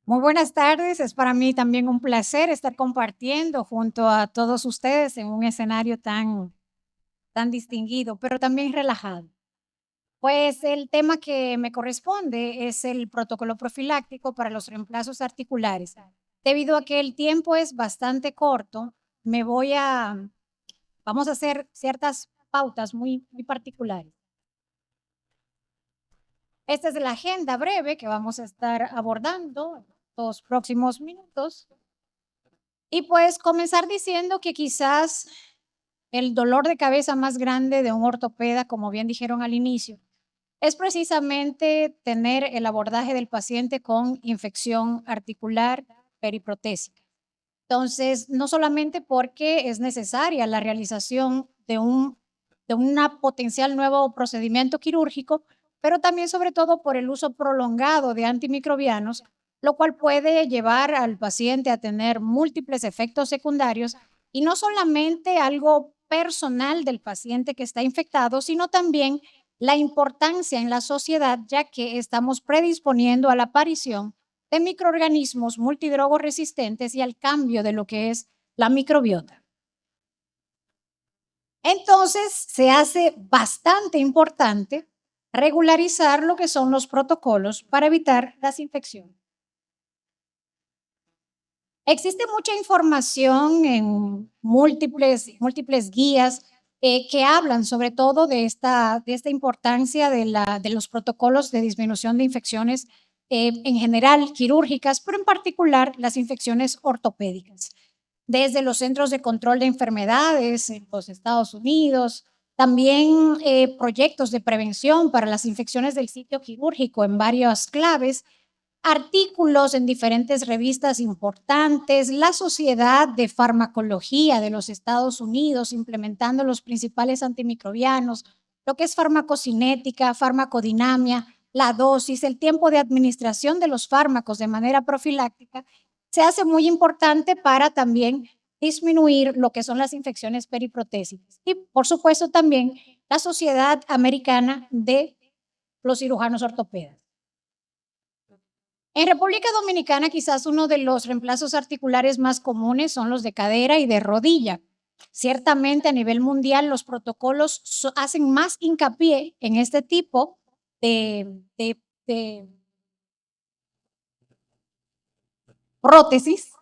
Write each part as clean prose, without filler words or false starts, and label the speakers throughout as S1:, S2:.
S1: Muy buenas tardes, es para mí también un placer estar compartiendo junto a todos ustedes en un escenario tan distinguido, pero también relajado. Pues el tema que me corresponde es el protocolo profiláctico para los reemplazos articulares. Debido a que el tiempo es bastante corto, vamos a hacer ciertas pautas muy particulares. Esta es la agenda breve que vamos a estar abordando en los próximos minutos. Y pues comenzar diciendo que quizás el dolor de cabeza más grande de un ortopeda, como bien dijeron al inicio, es precisamente tener el abordaje del paciente con infección articular periprotésica. Entonces, no solamente porque es necesaria la realización de una potencial nuevo procedimiento quirúrgico, pero también sobre todo por el uso prolongado de antimicrobianos, lo cual puede llevar al paciente a tener múltiples efectos secundarios y no solamente algo personal del paciente que está infectado, sino también la importancia en la sociedad, ya que estamos predisponiendo a la aparición de microorganismos multidrogos resistentes y al cambio de lo que es la microbiota. Entonces, se hace bastante importante regularizar lo que son los protocolos para evitar las infecciones. Existe mucha información en múltiples guías que hablan sobre todo de esta importancia de los protocolos de disminución de infecciones en general quirúrgicas, pero en particular las infecciones ortopédicas. Desde los Centros de Control de Enfermedades en los Estados Unidos, también proyectos de prevención para las infecciones del sitio quirúrgico en varias claves, artículos en diferentes revistas importantes, la Sociedad de Farmacología de los Estados Unidos implementando los principales antimicrobianos, lo que es farmacocinética, farmacodinamia, la dosis, el tiempo de administración de los fármacos de manera profiláctica, se hace muy importante para también disminuir lo que son las infecciones periprotésicas. Y por supuesto también la Sociedad Americana de los Cirujanos Ortopedas. En República Dominicana, quizás uno de los reemplazos articulares más comunes son los de cadera y de rodilla. Ciertamente, a nivel mundial, los protocolos hacen más hincapié en este tipo de prótesis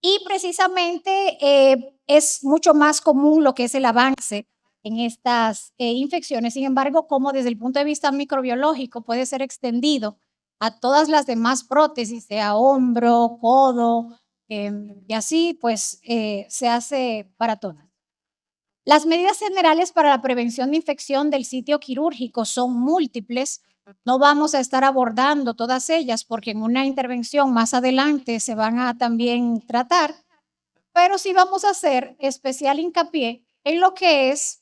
S1: y precisamente es mucho más común lo que es el avance en estas infecciones. Sin embargo, como desde el punto de vista microbiológico puede ser extendido a todas las demás prótesis, sea hombro, codo, y así pues se hace para todas. Las medidas generales para la prevención de infección del sitio quirúrgico son múltiples. No vamos a estar abordando todas ellas porque en una intervención más adelante se van a también tratar, pero sí vamos a hacer especial hincapié en lo que es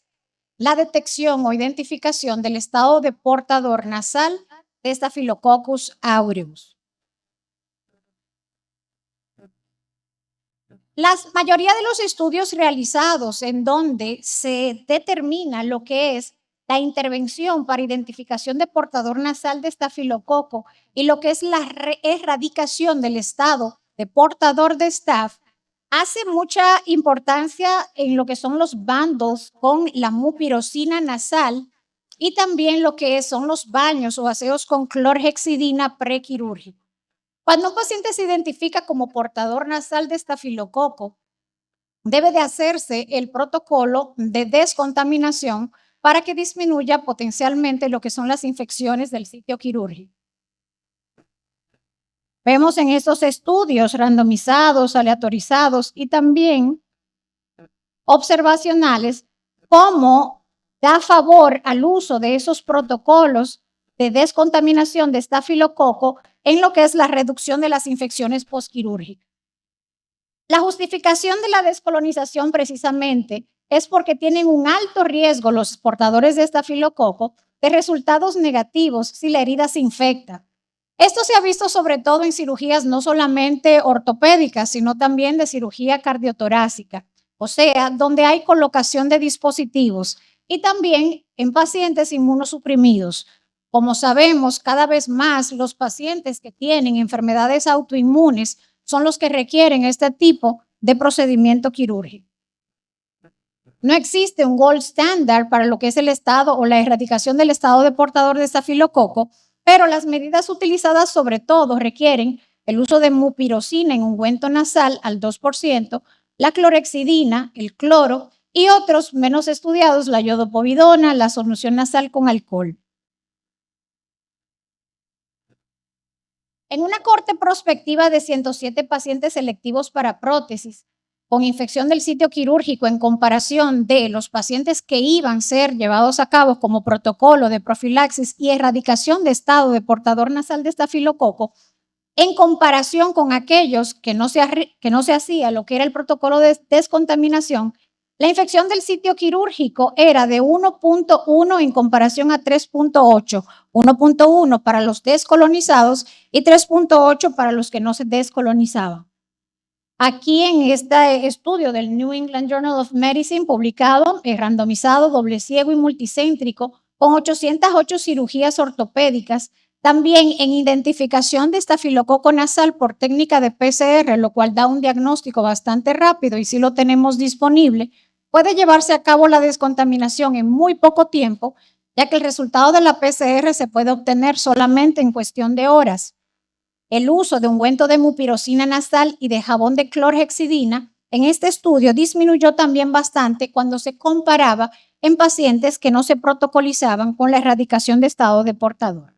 S1: la detección o identificación del estado de portador nasal de Staphylococcus aureus. La mayoría de los estudios realizados en donde se determina lo que es la intervención para identificación de portador nasal de estafilococo y lo que es la erradicación del estado de portador de staph, hace mucha importancia en lo que son los bundles con la mupirocina nasal y también lo que son los baños o aseos con clorhexidina prequirúrgico. Cuando un paciente se identifica como portador nasal de estafilococo, debe de hacerse el protocolo de descontaminación para que disminuya potencialmente lo que son las infecciones del sitio quirúrgico. Vemos en estos estudios randomizados, aleatorizados y también observacionales cómo da favor al uso de esos protocolos de descontaminación de estafilococo en lo que es la reducción de las infecciones postquirúrgicas. La justificación de la descolonización precisamente es porque tienen un alto riesgo los portadores de estafilococo de resultados negativos si la herida se infecta. Esto se ha visto sobre todo en cirugías no solamente ortopédicas, sino también de cirugía cardiotorácica, o sea, donde hay colocación de dispositivos y también en pacientes inmunosuprimidos, Como sabemos, cada vez más los pacientes que tienen enfermedades autoinmunes son los que requieren este tipo de procedimiento quirúrgico. No existe un gold standard para lo que es el estado o la erradicación del estado de portador de estafilococo, pero las medidas utilizadas sobre todo requieren el uso de mupirocina en ungüento nasal al 2%, la clorexidina, el cloro y otros menos estudiados, la iodopovidona, la solución nasal con alcohol. En una corte prospectiva de 107 pacientes selectivos para prótesis con infección del sitio quirúrgico en comparación de los pacientes que iban a ser llevados a cabo como protocolo de profilaxis y erradicación de estado de portador nasal de estafilococo, en comparación con aquellos que no se hacía lo que era el protocolo de descontaminación, la infección del sitio quirúrgico era de 1.1 en comparación a 3.8, 1.1 para los descolonizados y 3.8 para los que no se descolonizaban. Aquí en este estudio del New England Journal of Medicine, publicado, randomizado, doble ciego y multicéntrico, con 808 cirugías ortopédicas, también en identificación de estafilococo nasal por técnica de PCR, lo cual da un diagnóstico bastante rápido y si lo tenemos disponible, puede llevarse a cabo la descontaminación en muy poco tiempo, ya que el resultado de la PCR se puede obtener solamente en cuestión de horas. El uso de ungüento de mupirocina nasal y de jabón de clorhexidina en este estudio disminuyó también bastante cuando se comparaba en pacientes que no se protocolizaban con la erradicación de estado de portador.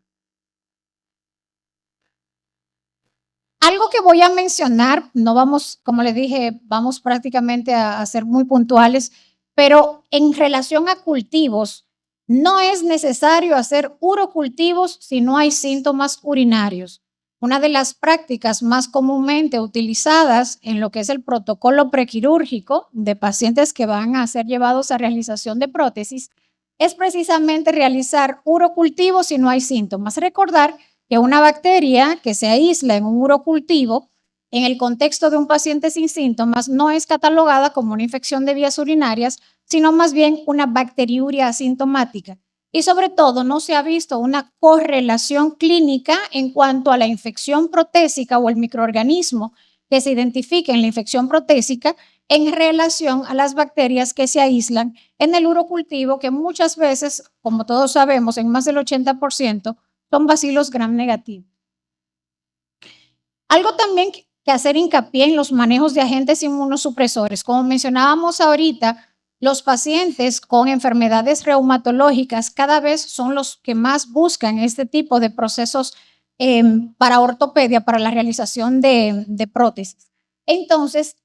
S1: Algo que voy a mencionar, no vamos, como les dije, vamos prácticamente a ser muy puntuales, pero en relación a cultivos, no es necesario hacer urocultivos si no hay síntomas urinarios. Una de las prácticas más comúnmente utilizadas en lo que es el protocolo prequirúrgico de pacientes que van a ser llevados a realización de prótesis es precisamente realizar urocultivos si no hay síntomas. Recordar que una bacteria que se aísla en un urocultivo en el contexto de un paciente sin síntomas no es catalogada como una infección de vías urinarias, sino más bien una bacteriuria asintomática. Y sobre todo no se ha visto una correlación clínica en cuanto a la infección protésica o el microorganismo que se identifica en la infección protésica en relación a las bacterias que se aíslan en el urocultivo, que muchas veces, como todos sabemos, en más del 80%, son bacilos gram negativos. Algo también que hacer hincapié en los manejos de agentes inmunosupresores. Como mencionábamos ahorita, los pacientes con enfermedades reumatológicas cada vez son los que más buscan este tipo de procesos para ortopedia, para la realización de prótesis. Entonces,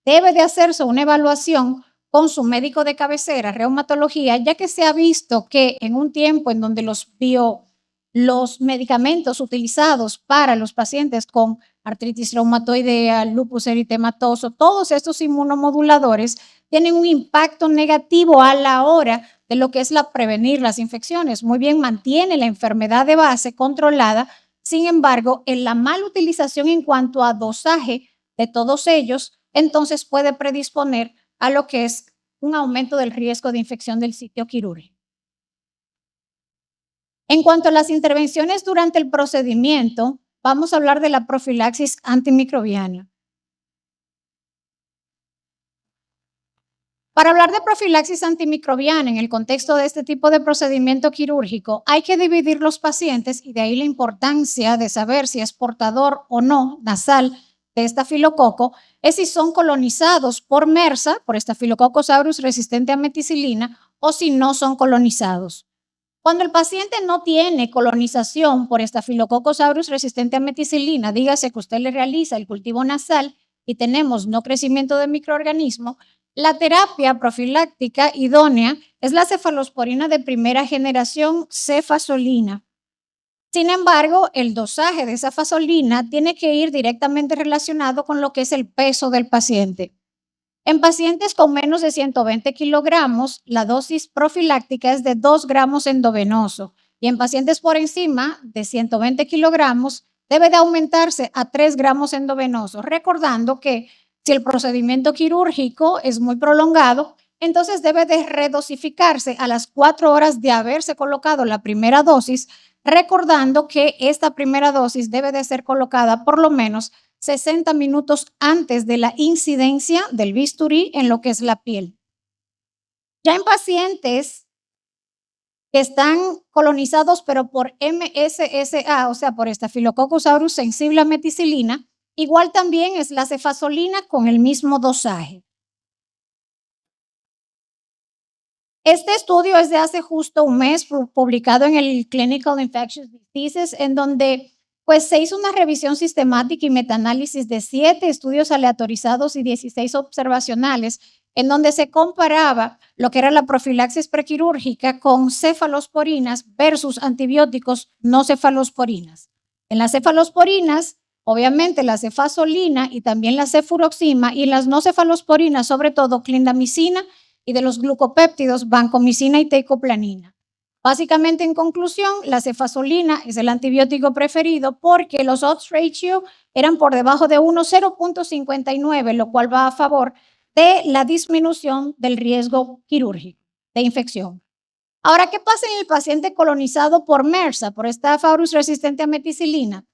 S1: debe de hacerse una evaluación con su médico de cabecera, reumatología, ya que se ha visto que en un tiempo en donde los medicamentos utilizados para los pacientes con artritis reumatoidea, lupus eritematoso, todos estos inmunomoduladores tienen un impacto negativo a la hora de lo que es prevenir las infecciones. Muy bien, mantiene la enfermedad de base controlada, sin embargo, en la mala utilización en cuanto a dosaje de todos ellos, entonces puede predisponer a lo que es un aumento del riesgo de infección del sitio quirúrgico. En cuanto a las intervenciones durante el procedimiento, vamos a hablar de la profilaxis antimicrobiana. Para hablar de profilaxis antimicrobiana en el contexto de este tipo de procedimiento quirúrgico, hay que dividir los pacientes y de ahí la importancia de saber si es portador o no nasal de estafilococo, es si son colonizados por MRSA, por Staphylococcus aureus resistente a meticilina, o si no son colonizados. Cuando el paciente no tiene colonización por Staphylococcus aureus resistente a meticilina, dígase que usted le realiza el cultivo nasal y tenemos no crecimiento de microorganismo, la terapia profiláctica idónea es la cefalosporina de primera generación, cefasolina. Sin embargo, el dosaje de cefasolina tiene que ir directamente relacionado con lo que es el peso del paciente. En pacientes con menos de 120 kilogramos, la dosis profiláctica es de 2 gramos endovenoso y en pacientes por encima de 120 kilogramos debe de aumentarse a 3 gramos endovenoso, recordando que si el procedimiento quirúrgico es muy prolongado, entonces debe de redosificarse a las 4 horas de haberse colocado la primera dosis, recordando que esta primera dosis debe de ser colocada por lo menos 60 minutos antes de la incidencia del bisturí en lo que es la piel. Ya en pacientes que están colonizados pero por MSSA, o sea, por Staphylococcus aureus sensible a meticilina, igual también es la cefazolina con el mismo dosaje. Este estudio es de hace justo un mes, publicado en el Clinical Infectious Diseases, en donde pues se hizo una revisión sistemática y metaanálisis de 7 estudios aleatorizados y 16 observacionales, en donde se comparaba lo que era la profilaxis prequirúrgica con cefalosporinas versus antibióticos no cefalosporinas. En las cefalosporinas, obviamente la cefazolina y también la cefuroxima, y en las no cefalosporinas, sobre todo clindamicina, y de los glucopéptidos, vancomicina y teicoplanin. Básicamente, en conclusión, la cefazolina es el antibiótico preferido porque los odds ratio eran por debajo de 1, 0.59, lo cual va a favor de la disminución del riesgo quirúrgico de infección. Ahora, ¿qué pasa en el paciente colonizado por MRSA, por Staph aureus resistente a meticilina?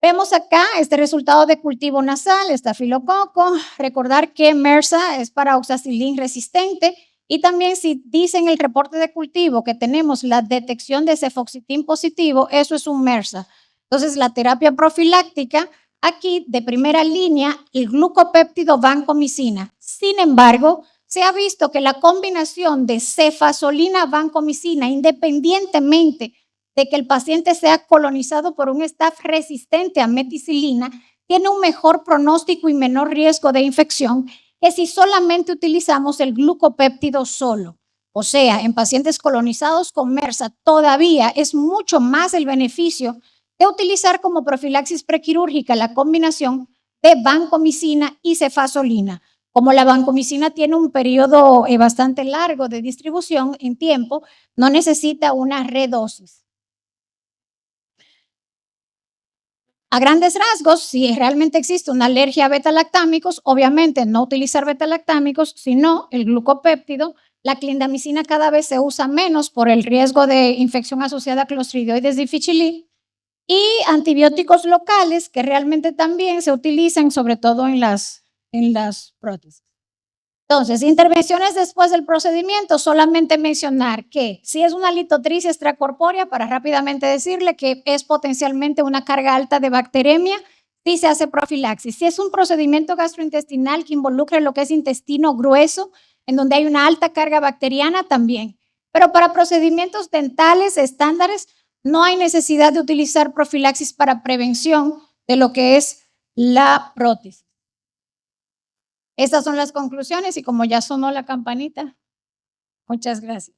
S1: Vemos acá este resultado de cultivo nasal, estafilococo. Recordar que MRSA es para oxacilin resistente, y también si dice en el reporte de cultivo que tenemos la detección de cefoxitin positivo, eso es un MRSA. Entonces, la terapia profiláctica, aquí de primera línea, el glucopéptido vancomicina. Sin embargo, se ha visto que la combinación de cefazolina-vancomicina, independientemente de que el paciente sea colonizado por un Staph resistente a meticilina, tiene un mejor pronóstico y menor riesgo de infección que si solamente utilizamos el glucopéptido solo. O sea, en pacientes colonizados con MRSA todavía es mucho más el beneficio de utilizar como profilaxis prequirúrgica la combinación de vancomicina y cefazolina. Como la vancomicina tiene un periodo bastante largo de distribución en tiempo, no necesita una redosis. A grandes rasgos, si realmente existe una alergia a beta-lactámicos, obviamente no utilizar beta-lactámicos, sino el glucopéptido. La clindamicina cada vez se usa menos por el riesgo de infección asociada a Clostridioides difficile, y antibióticos locales que realmente también se utilizan sobre todo en las prótesis. Entonces, intervenciones después del procedimiento, solamente mencionar que si es una litotricia extracorpórea, para rápidamente decirle que es potencialmente una carga alta de bacteremia, sí se hace profilaxis. Si es un procedimiento gastrointestinal que involucra lo que es intestino grueso, en donde hay una alta carga bacteriana, también. Pero para procedimientos dentales estándares, no hay necesidad de utilizar profilaxis para prevención de lo que es la prótesis. Estas son las conclusiones y como ya sonó la campanita, muchas gracias.